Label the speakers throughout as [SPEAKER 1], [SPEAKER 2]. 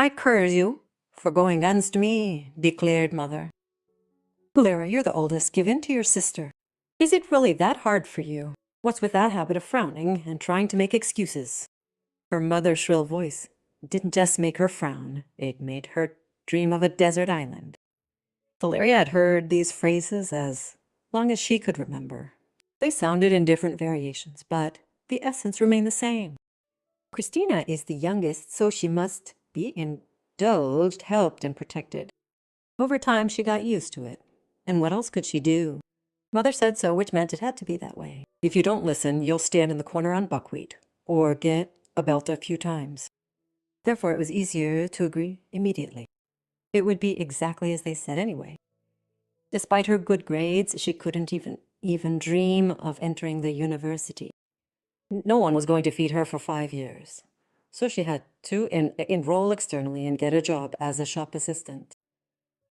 [SPEAKER 1] "I curse you for going against me," declared Mother. "Lyra, you're the oldest. Give in to your sister. Is it really that hard for you? What's with that habit of frowning and trying to make excuses?" Her mother's shrill voice didn't just make her frown, it made her dream of a desert island. Valeria had heard these phrases as long as she could remember. They sounded in different variations, but the essence remained the same. Christina is the youngest, so she must be indulged, helped, and protected. Over time, she got used to it. And what else could she do? Mother said so, which meant it had to be that way. If you don't listen, you'll stand in the corner on buckwheat, or get a belt a few times. Therefore, it was easier to agree immediately. It would be exactly as they said anyway. Despite her good grades, she couldn't even dream of entering the university. No one was going to feed her for 5 years. So she had to enroll externally and get a job as a shop assistant.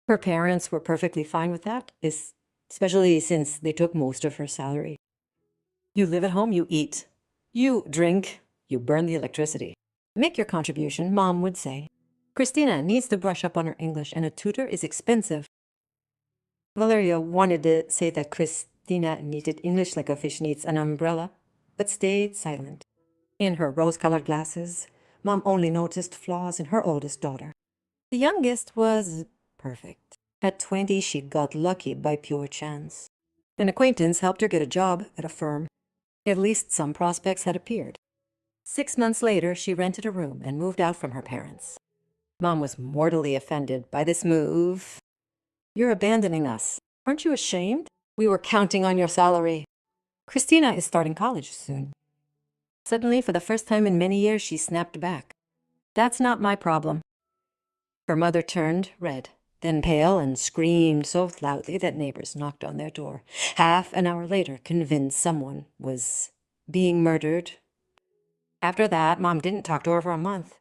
[SPEAKER 1] Her parents were perfectly fine with that, especially since they took most of her salary. You live at home, you eat. You drink, you burn the electricity. Make your contribution, Mom would say. Christina needs to brush up on her English, and a tutor is expensive. Valeria wanted to say that Christina needed English like a fish needs an umbrella, but stayed silent. In her rose-colored glasses, Mom only noticed flaws in her oldest daughter. The youngest was perfect. At 20, she got lucky by pure chance. An acquaintance helped her get a job at a firm. At least some prospects had appeared. 6 months later, she rented a room and moved out from her parents. Mom was mortally offended by this move. "You're abandoning us. Aren't you ashamed? We were counting on your salary. Christina is starting college soon." Suddenly, for the first time in many years, she snapped back. "That's not my problem." Her mother turned red, then pale, and screamed so loudly that neighbors knocked on their door. Half an hour later, convinced someone was being murdered. After that, Mom didn't talk to her for a month.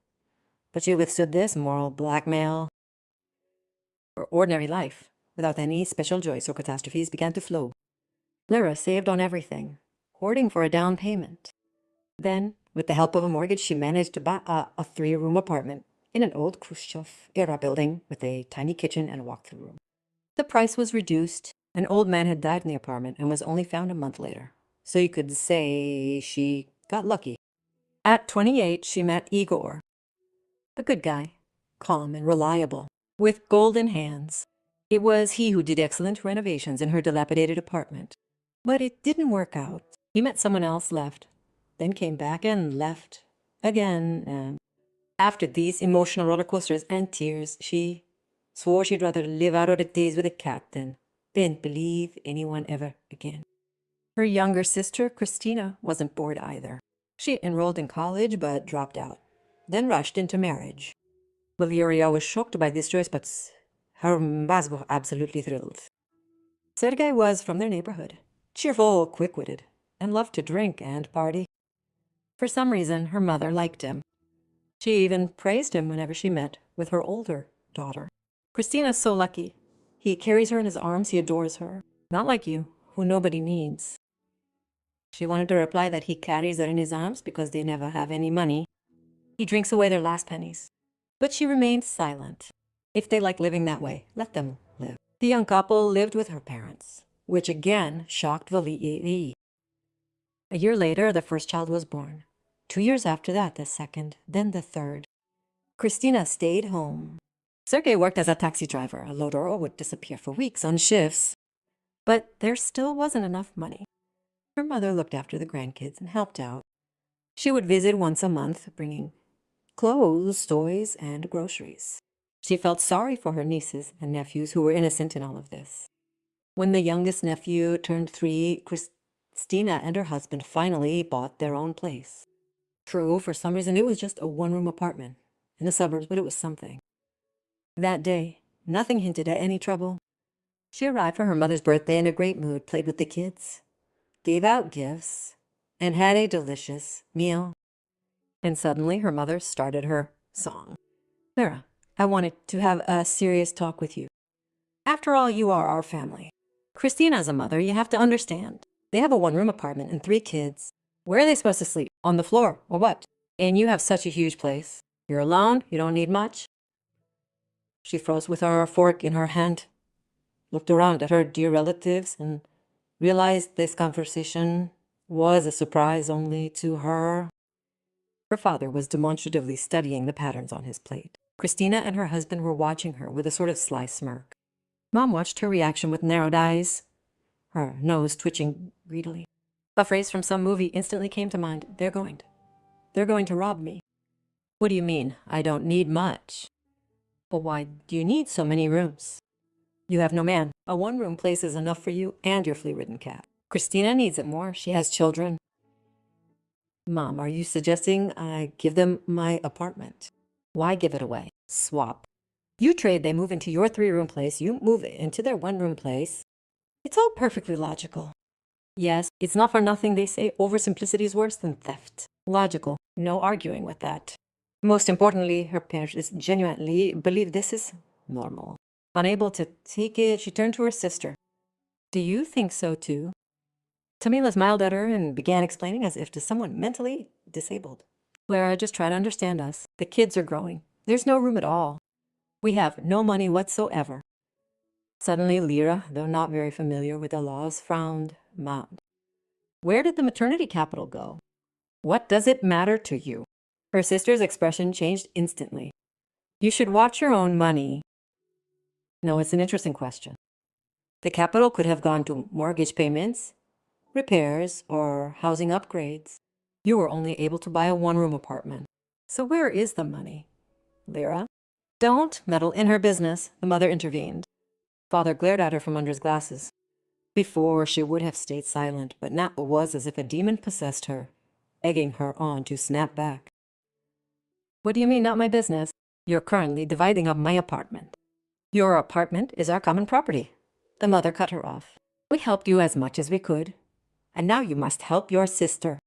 [SPEAKER 1] But she withstood this moral blackmail. Her ordinary life, without any special joys or catastrophes, began to flow. Lyra saved on everything, hoarding for a down payment. Then, with the help of a mortgage, she managed to buy a 3-room apartment in an old Khrushchev-era building with a tiny kitchen and a walk-through room. The price was reduced. An old man had died in the apartment and was only found a month later. So you could say she got lucky. At 28, she met Igor. A good guy, calm and reliable, with golden hands. It was he who did excellent renovations in her dilapidated apartment. But it didn't work out. He met someone else, left, then came back and left again. And after these emotional roller coasters and tears, she swore she'd rather live out her days with a cat than didn't believe anyone ever again. Her younger sister, Christina, wasn't bored either. She enrolled in college but dropped out, then rushed into marriage. Valeria was shocked by this choice, but her mother was absolutely thrilled. Sergei was from their neighborhood, cheerful, quick-witted, and loved to drink and party. For some reason, her mother liked him. She even praised him whenever she met with her older daughter. "Christina's so lucky. He carries her in his arms, he adores her. Not like you, who nobody needs." She wanted to reply that he carries her in his arms because they never have any money. He drinks away their last pennies. But she remained silent. If they like living that way, let them live. The young couple lived with her parents, which again shocked Valeria. A year later, the first child was born. 2 years after that, the second, then the third. Christina stayed home. Sergei worked as a taxi driver. A loader would disappear for weeks on shifts. But there still wasn't enough money. Her mother looked after the grandkids and helped out. She would visit once a month, bringing clothes, toys, and groceries. She felt sorry for her nieces and nephews who were innocent in all of this. When the youngest nephew turned 3, Christina and her husband finally bought their own place. True, for some reason it was just a 1-room apartment in the suburbs, but it was something. That day, nothing hinted at any trouble. She arrived for her mother's birthday in a great mood, played with the kids, gave out gifts, and had a delicious meal. And suddenly her mother started her song. "Lyra, I wanted to have a serious talk with you. After all, you are our family. Christina's a mother, you have to understand. They have a 1-room apartment and 3 kids. Where are they supposed to sleep? On the floor, or what? And you have such a huge place. You're alone, you don't need much. She froze with her fork in her hand, looked around at her dear relatives, and realized this conversation was a surprise only to her. Her father was demonstratively studying the patterns on his plate. Christina and her husband were watching her with a sort of sly smirk. Mom watched her reaction with narrowed eyes, her nose twitching greedily. A phrase from some movie instantly came to mind. They're going to rob me. What do you mean? I don't need much. Well, why do you need so many rooms? You have no man. A one-room place is enough for you and your flea-ridden cat. Christina needs it more. She has children. Mom, are you suggesting I give them my apartment? Why give it away? Swap. You trade, they move into your three-room place. You move into their one-room place. It's all perfectly logical. Yes, it's not for nothing they say oversimplicity is worse than theft. Logical. No arguing with that. Most importantly, her parents genuinely believe this is normal. Unable to take it, she turned to her sister. Do you think so too? Tamila smiled at her and began explaining as if to someone mentally disabled. Clara, just try to understand us. The kids are growing. There's no room at all. We have no money whatsoever. Suddenly, Lyra, though not very familiar with the laws, frowned. Mom, where did the maternity capital go? What does it matter to you? Her sister's expression changed instantly. You should watch your own money. No, it's an interesting question. The capital could have gone to mortgage payments, repairs, or housing upgrades. You were only able to buy a one-room apartment. So where is the money? Lyra? Don't meddle in her business, the mother intervened. Father glared at her from under his glasses. Before, she would have stayed silent, but now it was as if a demon possessed her, egging her on to snap back. What do you mean, not my business? You're currently dividing up my apartment. Your apartment is our common property. The mother cut her off. We helped you as much as we could, and now you must help your sister.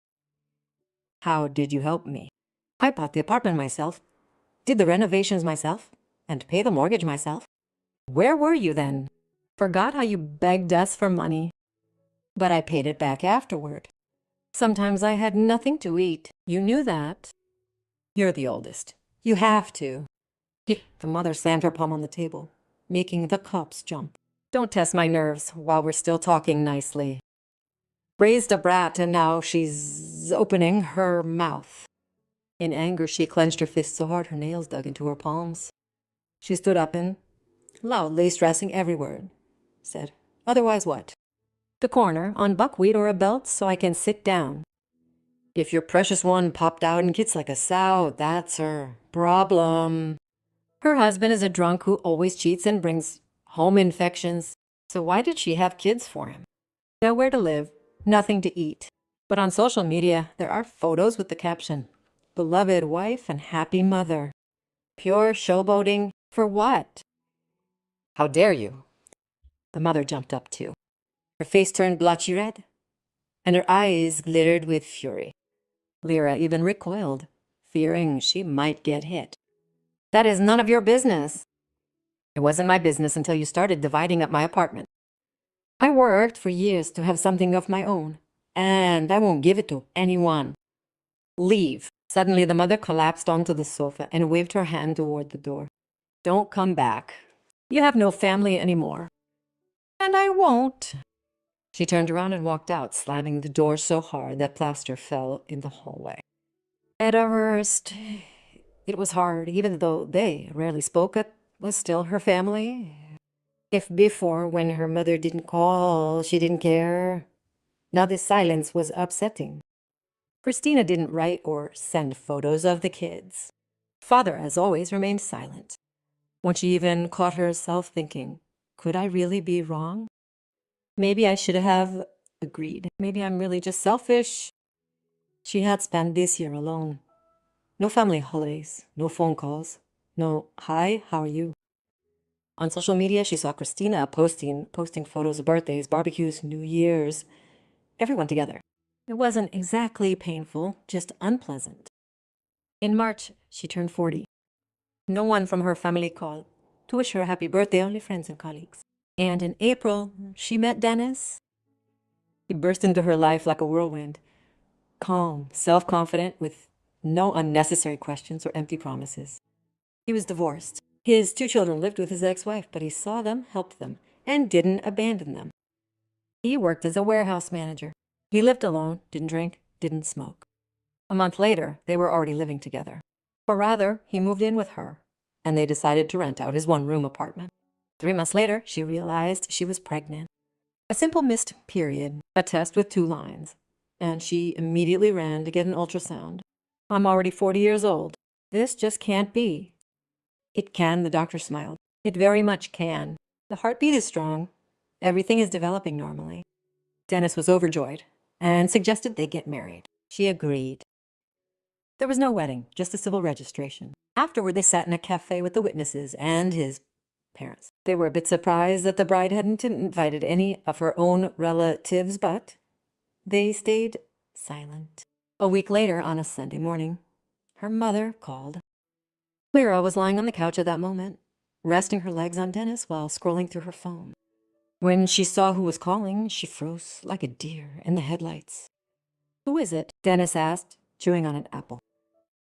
[SPEAKER 1] How did you help me? I bought the apartment myself, did the renovations myself, and pay the mortgage myself. Where were you then? Forgot how you begged us for money. But I paid it back afterward. Sometimes I had nothing to eat. You knew that. You're the oldest. You have to. The mother slammed her palm on the table, making the cups jump. Don't test my nerves while we're still talking nicely. Raised a brat, and now she's opening her mouth. In anger, she clenched her fist so hard her nails dug into her palms. She stood up and, loudly stressing every word, said, Otherwise what? The corner, on buckwheat or a belt so I can sit down. If your precious one popped out and kicks like a sow, that's her problem. Her husband is a drunk who always cheats and brings home infections. So why did she have kids for him? Nowhere to live, nothing to eat. But on social media, there are photos with the caption, Beloved wife and happy mother. Pure showboating for what? How dare you? The mother jumped up too. Her face turned blotchy red, and her eyes glittered with fury. Lyra even recoiled, fearing she might get hit. That is none of your business. It wasn't my business until you started dividing up my apartment. I worked for years to have something of my own, and I won't give it to anyone. Leave. Suddenly the mother collapsed onto the sofa and waved her hand toward the door. Don't come back. You have no family anymore. And I won't. She turned around and walked out, slamming the door so hard that plaster fell in the hallway. At first, it was hard, even though they rarely spoke. It was still her family. If before, when her mother didn't call, she didn't care, now this silence was upsetting. Christina didn't write or send photos of the kids. Father, as always, remained silent. Once she even caught herself thinking, could I really be wrong? Maybe I should have agreed. Maybe I'm really just selfish. She had spent this year alone. No family holidays, no phone calls, no, hi, how are you? On social media, she saw Christina posting photos of birthdays, barbecues, New Year's, everyone together. It wasn't exactly painful, just unpleasant. In March, she turned 40. No one from her family called to wish her a happy birthday, only friends and colleagues. And in April, she met Dennis. He burst into her life like a whirlwind, calm, self-confident, with no unnecessary questions or empty promises. He was divorced, His 2 children lived with his ex-wife, but he saw them, helped them, and didn't abandon them. He worked as a warehouse manager. He lived alone, didn't drink, didn't smoke. A month later, they were already living together. Or rather, he moved in with her, and they decided to rent out his 1-room apartment. 3 months later, she realized she was pregnant. A simple missed period, a test with 2 lines, and she immediately ran to get an ultrasound. I'm already 40 years old. This just can't be. It can, the doctor smiled. It very much can. The heartbeat is strong. Everything is developing normally. Dennis was overjoyed and suggested they get married. She agreed. There was no wedding, just a civil registration. Afterward, they sat in a cafe with the witnesses and his parents. They were a bit surprised that the bride hadn't invited any of her own relatives, but they stayed silent. A week later, on a Sunday morning, her mother called. Lyra was lying on the couch at that moment, resting her legs on Dennis while scrolling through her phone. When she saw who was calling, she froze like a deer in the headlights. "Who is it?" Dennis asked, chewing on an apple.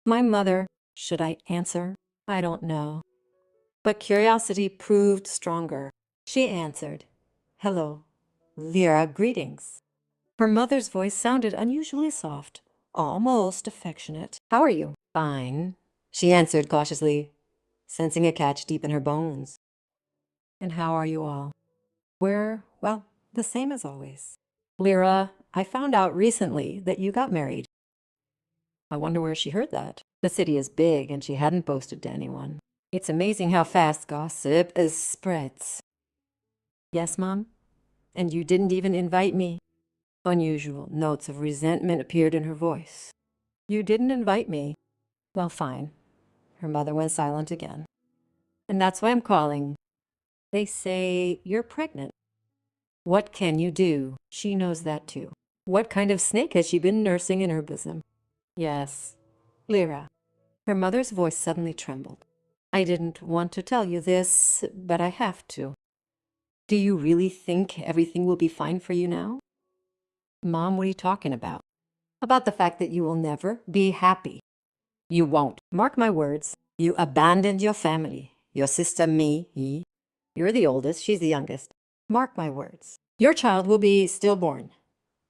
[SPEAKER 1] "My mother." Should I answer? I don't know. But curiosity proved stronger. She answered. "Hello, Lyra, greetings." Her mother's voice sounded unusually soft, almost affectionate. "How are you?" "Fine," she answered cautiously, sensing a catch deep in her bones. "And how are you all?" "We're, well, the same as always." "Lyra, I found out recently that you got married." I wonder where she heard that. The city is big, and she hadn't boasted to anyone. It's amazing how fast gossip spreads. "Yes, Mom? And you didn't even invite me?" Unusual notes of resentment appeared in her voice. "You didn't invite me." "Well, fine." Her mother went silent again. "And that's why I'm calling. They say you're pregnant. What can you do?" She knows that too. What kind of snake has she been nursing in her bosom? "Yes, Lyra." Her mother's voice suddenly trembled. "I didn't want to tell you this, but I have to. Do you really think everything will be fine for you now?" "Mom, what are you talking about?" "About the fact that you will never be happy. You won't. Mark my words. You abandoned your family. Your sister, me, he. You're the oldest, she's the youngest. Mark my words. Your child will be stillborn.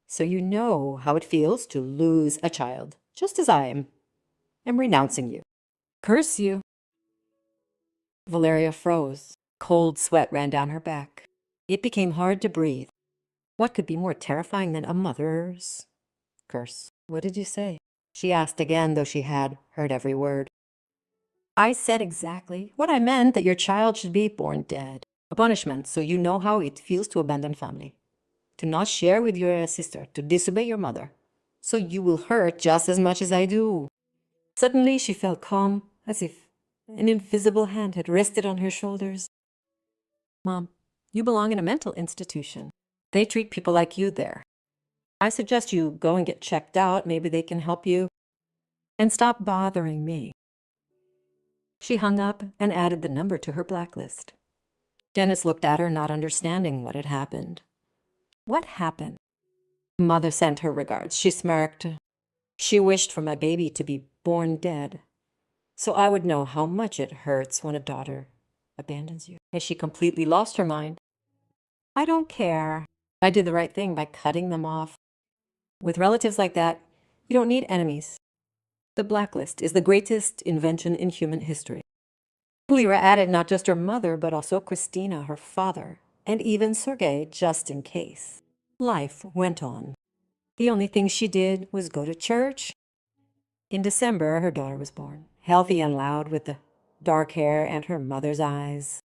[SPEAKER 1] So you know how it feels to lose a child, just as I am renouncing you. Curse you." Valeria froze. Cold sweat ran down her back. It became hard to breathe. What could be more terrifying than a mother's curse? "What did you say?" she asked again, though she had heard every word. "I said exactly what I meant, that your child should be born dead. A punishment, so you know how it feels to abandon family. To not share with your sister, to disobey your mother. So you will hurt just as much as I do." Suddenly she felt calm, as if an invisible hand had rested on her shoulders. "Mom, you belong in a mental institution. They treat people like you there. I suggest you go and get checked out. Maybe they can help you. And stop bothering me." She hung up and added the number to her blacklist. Dennis looked at her, not understanding what had happened. "What happened?" "Mother sent her regards." She smirked. "She wished for my baby to be born dead, so I would know how much it hurts when a daughter abandons you." Has she completely lost her mind? "I don't care. I did the right thing by cutting them off. With relatives like that, you don't need enemies. The blacklist is the greatest invention in human history." Lyra added not just her mother, but also Christina, her father, and even Sergei, just in case. Life went on. The only thing she did was go to church. In December, her daughter was born, healthy and loud, with the dark hair and her mother's eyes.